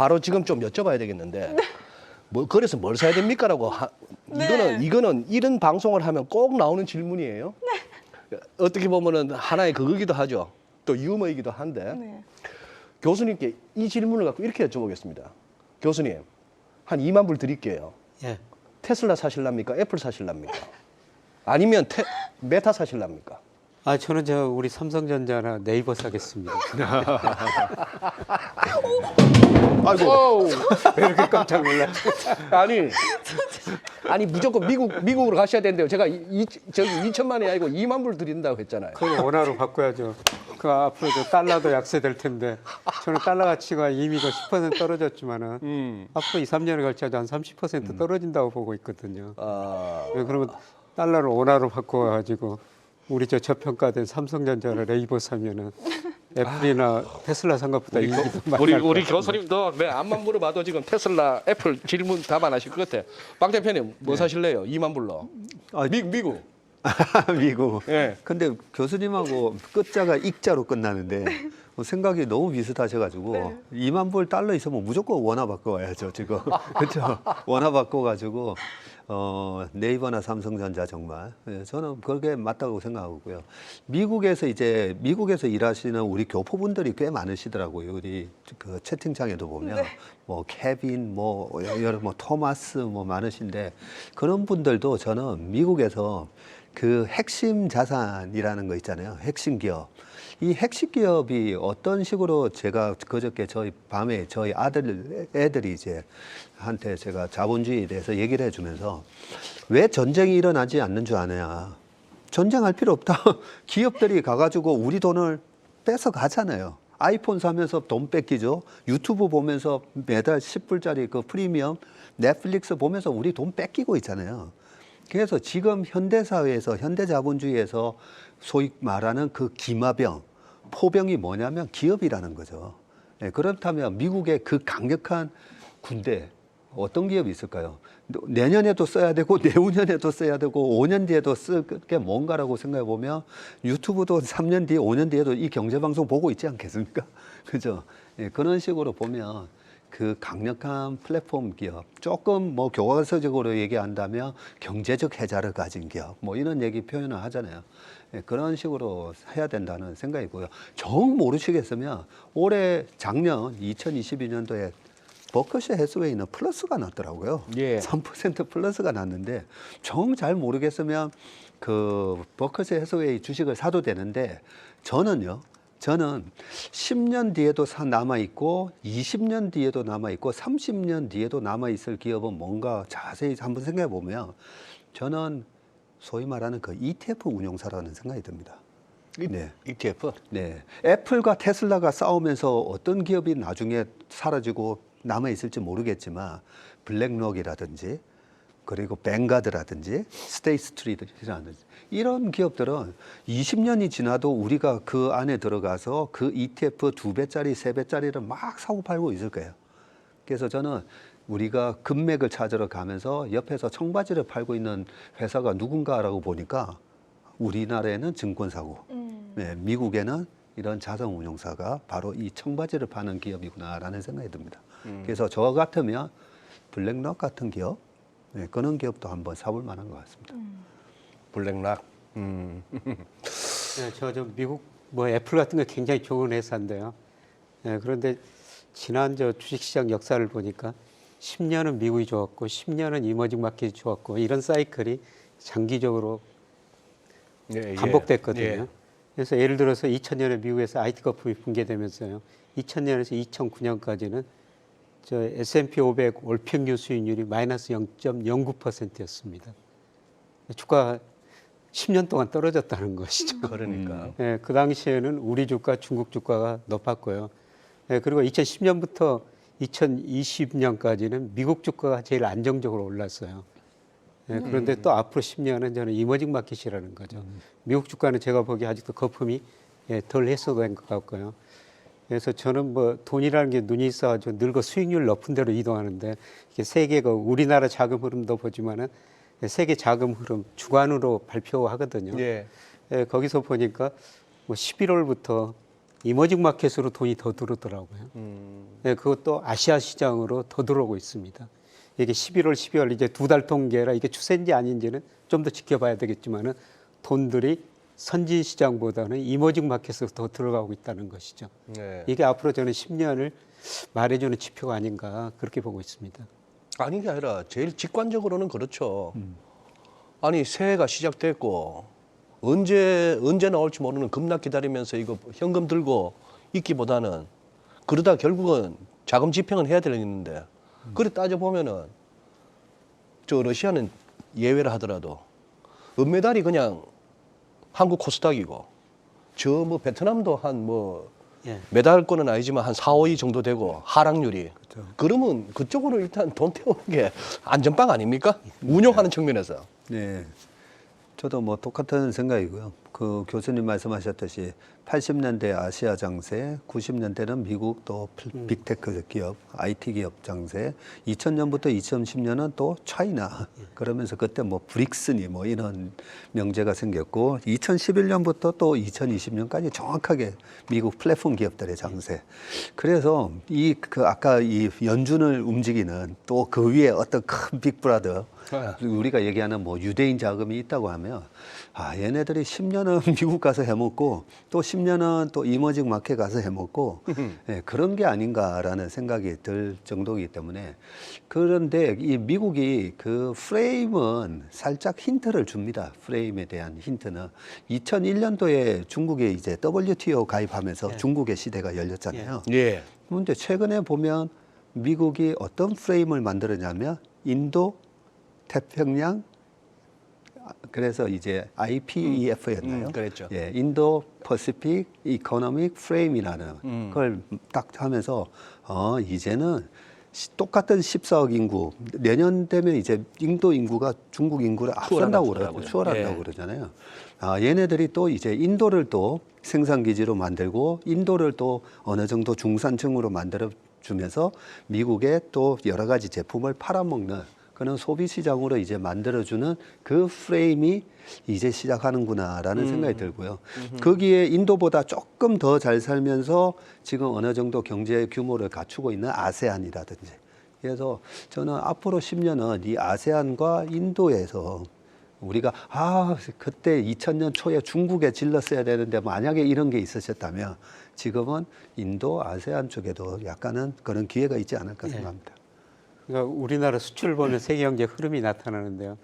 바로 지금 좀 여쭤봐야 되겠는데 뭐 그래서 뭘 사야 됩니까라고 네. 이거는 이런 방송을 하면 꼭 나오는 질문이에요. 어떻게 보면은 하나의 그거기도 하죠. 또 유머이기도 한데 네. 교수님께 이 질문을 갖고 이렇게 여쭤보겠습니다. 교수님 한 2만 불 드릴게요. 예. 테슬라 사실랍니까? 애플 사실랍니까? 아니면 메타 사실랍니까? 아, 저는 우리 삼성전자나 네이버 사겠습니다. 아이고. 왜 이렇게 깜짝 놀랐죠? 아니 무조건 미국으로 가셔야 된대요. 제가 저기 2천만 원이 아니고 2만 불 드린다고 했잖아요. 그걸 원화로 바꿔야죠. 그 앞으로 달러도 약세될 텐데 저는 달러 가치가 이미 10% 떨어졌지만은 앞으로 2, 3년에 걸쳐서 한 30% 떨어진다고 보고 있거든요. 그러면 달러를 원화로 바꿔가지고 우리 저평가된 삼성전자를 네이버 사면은 애플이나 테슬라 산 것보다 이익이 더 많이 날 우리 것 같아요. 교수님도 내 앞만 물어봐도 지금 테슬라, 애플 질문 답 안 하실 것 같아. 박 대표님 뭐 사실래요? 2만 불로. 미국. 미국. 예. 근데 교수님하고 끝자가 익자로 끝나는데 생각이 너무 비슷하셔가지고 2만 불 달러 있으면 무조건 원화 바꿔와야죠 지금. 그렇죠. 원화 바꿔가지고 네이버나 삼성전자 정말 저는 그게 맞다고 생각하고요. 미국에서 일하시는 우리 교포분들이 꽤 많으시더라고요. 우리 그 채팅창에도 보면 뭐 케빈, 뭐 토마스 뭐 많으신데 그런 분들도 저는 미국에서 그 핵심 자산이라는 거 있잖아요. 핵심 기업. 이 핵심 기업이 어떤 식으로 제가 그저께 밤에 저희 애들이 이제 한테 제가 자본주의에 대해서 얘기를 해주면서 왜 전쟁이 일어나지 않는 줄 아냐. 전쟁할 필요 없다. 기업들이 가가지고 우리 돈을 뺏어 가잖아요. 아이폰 사면서 돈 뺏기죠. 유튜브 보면서 매달 10불짜리 그 프리미엄 넷플릭스 보면서 우리 돈 뺏기고 있잖아요. 그래서 지금 현대사회에서 현대자본주의에서 소위 말하는 그 기마병, 포병이 뭐냐면 기업이라는 거죠. 네, 그렇다면 미국의 그 강력한 군대 어떤 기업이 있을까요? 내년에도 써야 되고 내후년에도 써야 되고 5년 뒤에도 쓸 게 뭔가라고 생각해 보면 유튜브도 3년 뒤에 5년 뒤에도 이 경제방송 보고 있지 않겠습니까? 그죠? 네, 그런 식으로 보면 그 강력한 플랫폼 기업, 조금 뭐 교과서적으로 얘기한다면 경제적 혜자를 가진 기업, 뭐 이런 얘기 표현을 하잖아요. 예, 그런 식으로 해야 된다는 생각이고요. 정 모르시겠으면 작년 2022년도에 버크셔 해스웨이는 플러스가 났더라고요. 예. 3% 플러스가 났는데 정 잘 모르겠으면 그 버크셔 해스웨이 주식을 사도 되는데 저는 10년 뒤에도 남아있고 20년 뒤에도 남아있고 30년 뒤에도 남아있을 기업은 뭔가 자세히 한번 생각해 보면 저는 소위 말하는 그 ETF 운용사라는 생각이 듭니다. 네. ETF? 네. 애플과 테슬라가 싸우면서 어떤 기업이 나중에 사라지고 남아있을지 모르겠지만 블랙록이라든지 그리고 뱅가드라든지 스테이트스트리트라든지 이런 기업들은 20년이 지나도 우리가 그 안에 들어가서 그 ETF 2배짜리, 3배짜리를 막 사고 팔고 있을 거예요. 그래서 저는 우리가 금맥을 찾으러 가면서 옆에서 청바지를 팔고 있는 회사가 누군가라고 보니까 우리나라에는 증권사고 네, 미국에는 이런 자산운용사가 바로 이 청바지를 파는 기업이구나라는 생각이 듭니다. 그래서 저 같으면 블랙록 같은 기업, 네, 그런 기업도 한번 사볼 만한 것 같습니다. 블랙락. 네, 저 미국 애플 같은 거 굉장히 좋은 회사인데요. 네, 그런데 지난 주식시장 역사를 보니까 10년은 미국이 좋았고 10년은 이머징 마켓이 좋았고 이런 사이클이 장기적으로 예, 반복됐거든요. 예. 그래서 예를 들어서 2000년에 미국에서 IT 거품이 붕괴되면서요. 2000년에서 2009년까지는 저 S&P 500 월평균 수익률이 마이너스 0.09%였습니다. 주가 10년 동안 떨어졌다는 것이죠. 그러니까. 네, 그 당시에는 우리 주가, 중국 주가가 높았고요. 네, 그리고 2010년부터 2020년까지는 미국 주가가 제일 안정적으로 올랐어요. 네, 그런데 또 앞으로 10년은 저는 이머징 마켓이라는 거죠. 미국 주가는 제가 보기에 아직도 거품이 덜 해소된 것 같고요. 그래서 저는 돈이라는 게 눈이 있어가지고 늙어 수익률 높은 데로 이동하는데 이게 세계가 우리나라 자금 흐름도 보지만은 세계 자금 흐름 주간으로 발표하거든요. 예. 거기서 보니까 11월부터 이머징 마켓으로 돈이 더 들어오더라고요. 네, 그것도 아시아 시장으로 더 들어오고 있습니다. 이게 11월, 12월 이제 2달 통계라 이게 추세인지 아닌지는 좀 더 지켜봐야 되겠지만은 돈들이 선진 시장보다는 이머징 마켓으로 더 들어가고 있다는 것이죠. 네. 이게 앞으로 저는 10년을 말해주는 지표가 아닌가 그렇게 보고 있습니다. 아닌 게 아니라 제일 직관적으로는 그렇죠. 아니 새해가 시작됐고 언제 나올지 모르는 급락 기다리면서 이거 현금 들고 있기보다는 그러다 결국은 자금 집행은 해야 되는데 그래 따져 보면은 저 러시아는 예외를 하더라도 은메달이 그냥 한국 코스닥이고 저 뭐 베트남도 한 뭐 예. 메달권은 아니지만 한 4, 5위 정도 되고 하락률이 그러면 그쪽으로 일단 돈 태우는 게 안전빵 아닙니까? 운용하는 측면에서. 네. 저도 뭐 똑같은 생각이고요. 그 교수님 말씀하셨듯이 80년대 아시아 장세, 90년대는 미국 또 빅테크 기업, IT 기업 장세, 2000년부터 2010년은 또 차이나 그러면서 그때 뭐 브릭스니 뭐 이런 명제가 생겼고 2011년부터 또 2020년까지 정확하게 미국 플랫폼 기업들의 장세. 그래서 이 그 아까 이 연준을 움직이는 또 그 위에 어떤 큰 빅브라더 우리가 얘기하는 뭐 유대인 자금이 있다고 하면 아 얘네들이 10년은 미국 가서 해먹고 또 10년은 또 이머징 마켓 가서 해먹고 네, 그런 게 아닌가라는 생각이 들 정도이기 때문에 그런데 이 미국이 그 프레임은 살짝 힌트를 줍니다. 프레임에 대한 힌트는 2001년도에 중국에 이제 WTO 가입하면서 중국의 시대가 열렸잖아요. 예. 그런데 최근에 보면 미국이 어떤 프레임을 만들었냐면 인도 태평양 그래서 이제 IPEF였나요? 그랬죠. 예, 인도 퍼시픽 이코노믹 프레임이라는 걸 딱 하면서 이제는 똑같은 14억 인구 내년 되면 이제 인도 인구가 중국 인구를 앞선다고 그러고 추월한다고 그러잖아요. 아, 얘네들이 또 이제 인도를 또 생산 기지로 만들고 인도를 또 어느 정도 중산층으로 만들어 주면서 미국에 또 여러 가지 제품을 팔아먹는 그런 소비 시장으로 이제 만들어주는 그 프레임이 이제 시작하는구나라는 생각이 들고요. 거기에 인도보다 조금 더 잘 살면서 지금 어느 정도 경제 규모를 갖추고 있는 아세안이라든지. 그래서 저는 앞으로 10년은 이 아세안과 인도에서 우리가 그때 2000년 초에 중국에 질렀어야 되는데 만약에 이런 게 있으셨다면 지금은 인도 아세안 쪽에도 약간은 그런 기회가 있지 않을까 생각합니다. 그러니까 우리나라 수출 보면 세계 경제 흐름이 나타나는데요.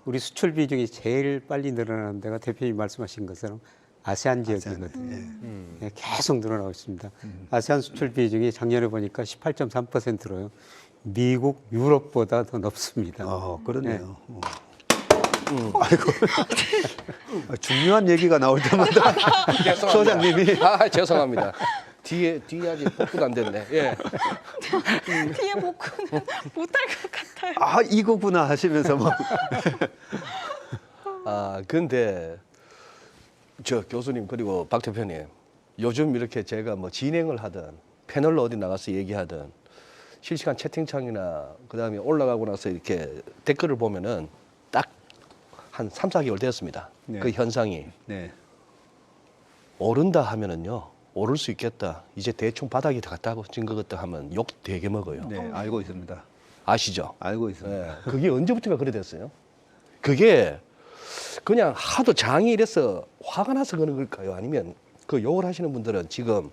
우리 수출 비중이 제일 빨리 늘어나는 데가 대표님 말씀하신 것처럼 아세안 지역이거든요. 네, 계속 늘어나고 있습니다. 아세안 수출 비중이 작년에 보니까 18.3%로요. 미국, 유럽보다 더 높습니다. 그러네요. 아이고 중요한 얘기가 나올 때마다 소장님이 죄송합니다. 뒤에 아직 복구도 안 됐네. 예. 뒤에 복구는 못할 것 같아요. 이거구나 하시면서 막 근데 저 교수님 그리고 박 대표님 요즘 이렇게 제가 뭐 진행을 하든 패널로 어디 나가서 얘기하든 실시간 채팅창이나 그다음에 올라가고 나서 이렇게 댓글을 보면은 딱 한 3, 4개월 되었습니다. 네. 그 현상이 네. 오른다 하면은요. 오를 수 있겠다. 이제 대충 바닥이 갔다고 증거 같다 하면 욕 되게 먹어요. 네, 알고 있습니다. 아시죠? 알고 있습니다. 네. 그게 언제부터가 그래 됐어요? 그게 그냥 하도 장이 이래서 화가 나서 그런 걸까요? 아니면 그 욕을 하시는 분들은 지금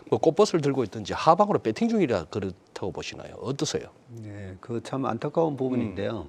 뭐 꽃벗을 들고 있든지 하방으로 배팅 중이라 그렇다고 보시나요? 어떠세요? 네, 그 참 안타까운 부분인데요.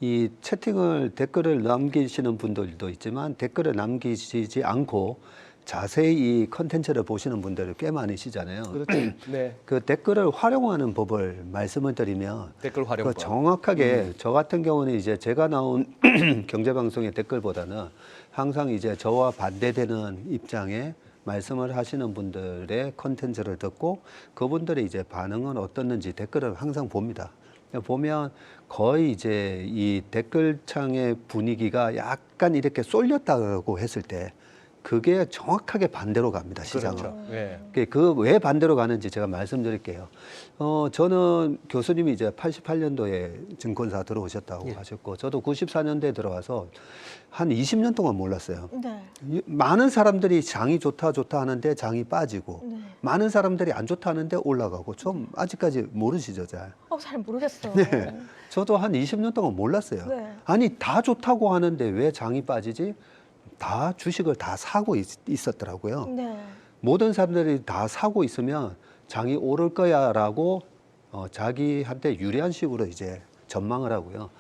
이 채팅을 댓글을 남기시는 분들도 있지만 댓글을 남기시지 않고 자세히 이 컨텐츠를 보시는 분들이 꽤 많으시잖아요. 그렇죠. 네. 그 댓글을 활용하는 법을 말씀을 드리면 댓글 활용법. 그 정확하게 저 같은 경우는 이제 제가 나온 경제방송의 댓글보다는 항상 이제 저와 반대되는 입장에 말씀을 하시는 분들의 컨텐츠를 듣고 그분들의 이제 반응은 어떻는지 댓글을 항상 봅니다. 보면 거의 이제 이 댓글창의 분위기가 약간 이렇게 쏠렸다고 했을 때 그게 정확하게 반대로 갑니다. 시장은. 그렇죠. 예. 그 왜 반대로 가는지 제가 말씀드릴게요. 저는 교수님이 이제 88년도에 증권사 들어오셨다고 하셨고, 저도 94년도에 들어와서 한 20년 동안 몰랐어요. 네. 많은 사람들이 장이 좋다 하는데 장이 빠지고, 네. 많은 사람들이 안 좋다 하는데 올라가고, 좀 아직까지 모르시죠, 잘? 잘 모르겠어요. 네. 저도 한 20년 동안 몰랐어요. 네. 아니, 다 좋다고 하는데 왜 장이 빠지지? 다 주식을 다 사고 있었더라고요. 네. 모든 사람들이 다 사고 있으면 장이 오를 거야라고 자기한테 유리한 식으로 이제 전망을 하고요.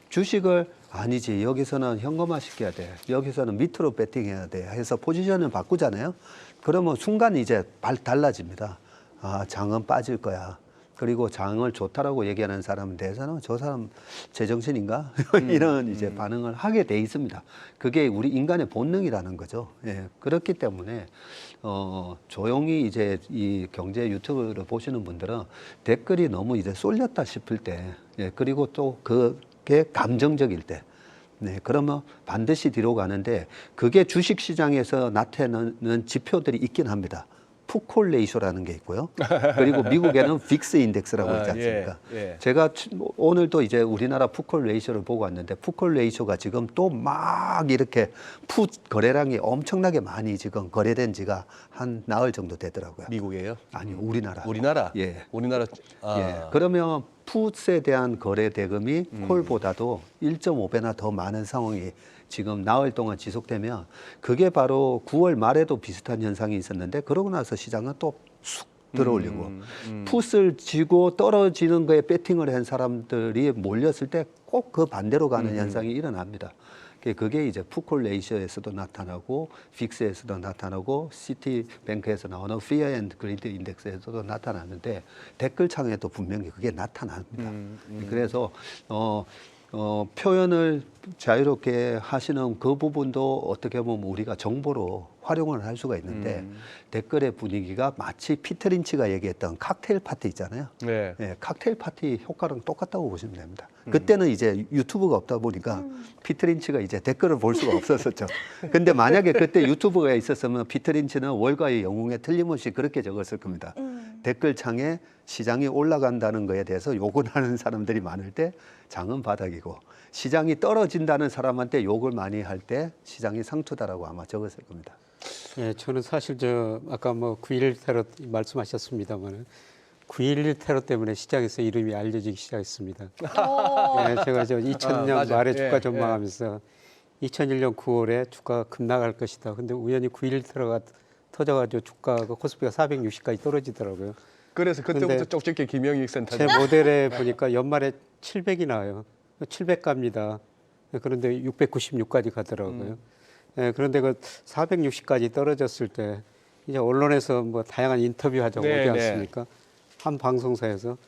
주식을 아니지, 여기서는 현금화 시켜야 돼, 여기서는 밑으로 배팅해야 돼 해서 포지션을 바꾸잖아요. 그러면 순간 이제 달라집니다. 아, 장은 빠질 거야. 그리고 장을 좋다라고 얘기하는 사람에 대해서는 저 사람 제정신인가? 이런 이제 반응을 하게 돼 있습니다. 그게 우리 인간의 본능이라는 거죠. 예, 그렇기 때문에 조용히 이제 이 경제 유튜브를 보시는 분들은 댓글이 너무 이제 쏠렸다 싶을 때, 예, 그리고 또 그게 감정적일 때, 네, 그러면 반드시 뒤로 가는데, 그게 주식 시장에서 나타내는 지표들이 있긴 합니다. 푸콜 레이쇼라는 게 있고요. 그리고 미국에는 빅스 인덱스라고 있지 않습니까? 예. 제가 오늘도 이제 우리나라 푸콜 레이쇼를 보고 왔는데, 푸콜 레이쇼가 지금 또 막 이렇게 풋 거래량이 엄청나게 많이 지금 거래된 지가 한 나흘 정도 되더라고요. 미국이에요? 아니요, 우리나라. 우리나라? 예. 우리나라. 아. 예. 그러면 풋에 대한 거래 대금이 콜보다도 1.5배나 더 많은 상황이 지금 나흘 동안 지속되면, 그게 바로 9월 말에도 비슷한 현상이 있었는데, 그러고 나서 시장은 또 쑥 들어올리고, 풋을 쥐고 떨어지는 거에 배팅을 한 사람들이 몰렸을 때 꼭 그 반대로 가는 현상이 일어납니다. 그게 이제 푸콜 레이셔에서도 나타나고, 빅스에서도 나타나고, 시티뱅크에서 나오는 피어 앤드 그리드 인덱스에서도 나타나는데, 댓글창에도 분명히 그게 나타납니다. 그래서 표현을 자유롭게 하시는 그 부분도 어떻게 보면 우리가 정보로 활용을 할 수가 있는데, 댓글의 분위기가 마치 피터 린치가 얘기했던 칵테일 파티 있잖아요. 네. 예, 칵테일 파티 효과랑 똑같다고 보시면 됩니다. 그때는 이제 유튜브가 없다 보니까 피터 린치가 이제 댓글을 볼 수가 없었었죠. 근데 만약에 그때 유튜브가 있었으면 피터 린치는 월가의 영웅에 틀림없이 그렇게 적었을 겁니다. 댓글창에 시장이 올라간다는 거에 대해서 욕을 하는 사람들이 많을 때 장은 바닥이고, 시장이 떨어진다는 사람한테 욕을 많이 할 때 시장이 상투다라고 아마 적었을 겁니다. 예, 저는 사실 아까 뭐 9.11 테러 말씀하셨습니다만, 9.11 테러 때문에 시장에서 이름이 알려지기 시작했습니다. 예, 제가 2000년 맞아요. 말에 예, 주가 전망하면서 2001년 9월에 주가가 급락할 것이다. 근데 우연히 9.11 테러가 터져가지고 주가가 코스피가 460까지 떨어지더라고요. 그래서 그때부터 근데 쪽집게 김영익 센터. 제 모델에 보니까 연말에 700이 나와요. 700 갑니다. 그런데 696까지 가더라고요. 예, 그런데 그 460까지 떨어졌을 때 이제 언론에서 뭐 다양한 인터뷰하자고 네, 오지 않습니까? 한 방송사에서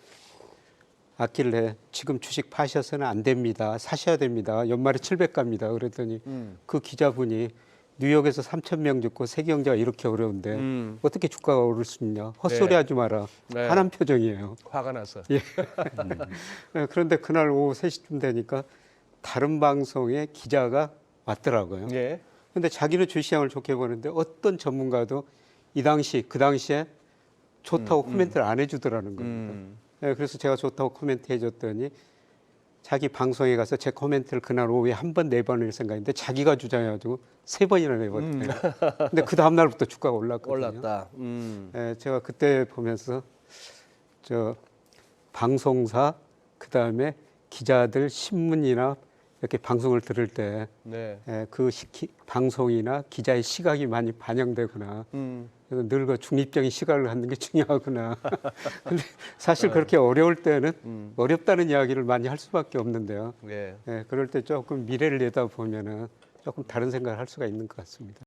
아낄래 지금 주식 파셔서는 안 됩니다. 사셔야 됩니다. 연말에 700 갑니다. 그랬더니 그 기자분이 뉴욕에서 3,000명 죽고 세계 경제가 이렇게 어려운데 어떻게 주가가 오를 수 있냐? 헛소리 네. 하지 마라. 네. 화난 표정이에요. 화가 났어. 예. 네, 그런데 그날 오후 3시쯤 되니까 다른 방송에 기자가 왔더라고요. 예. 근데 자기는 주시장을 좋게 보는데 어떤 전문가도 그 당시에 좋다고 코멘트를 안 해주더라는 겁니다. 네, 그래서 제가 좋다고 코멘트 해줬더니 자기 방송에 가서 제 코멘트를 그날 오후에 한 번, 4번을 생각했는데 자기가 주장해가지고 3번이나 내버렸대요. 근데 그 다음 날부터 주가가 올랐거든요. 올랐다. 네, 제가 그때 보면서 방송사, 그 다음에 기자들, 신문이나 이렇게 방송을 들을 때 네. 그 방송이나 기자의 시각이 많이 반영되구나. 늘 그 중립적인 시각을 갖는 게 중요하구나. 근데 사실 그렇게 어려울 때는 어렵다는 이야기를 많이 할 수밖에 없는데요. 예. 그럴 때 조금 미래를 내다보면은 조금 다른 생각을 할 수가 있는 것 같습니다.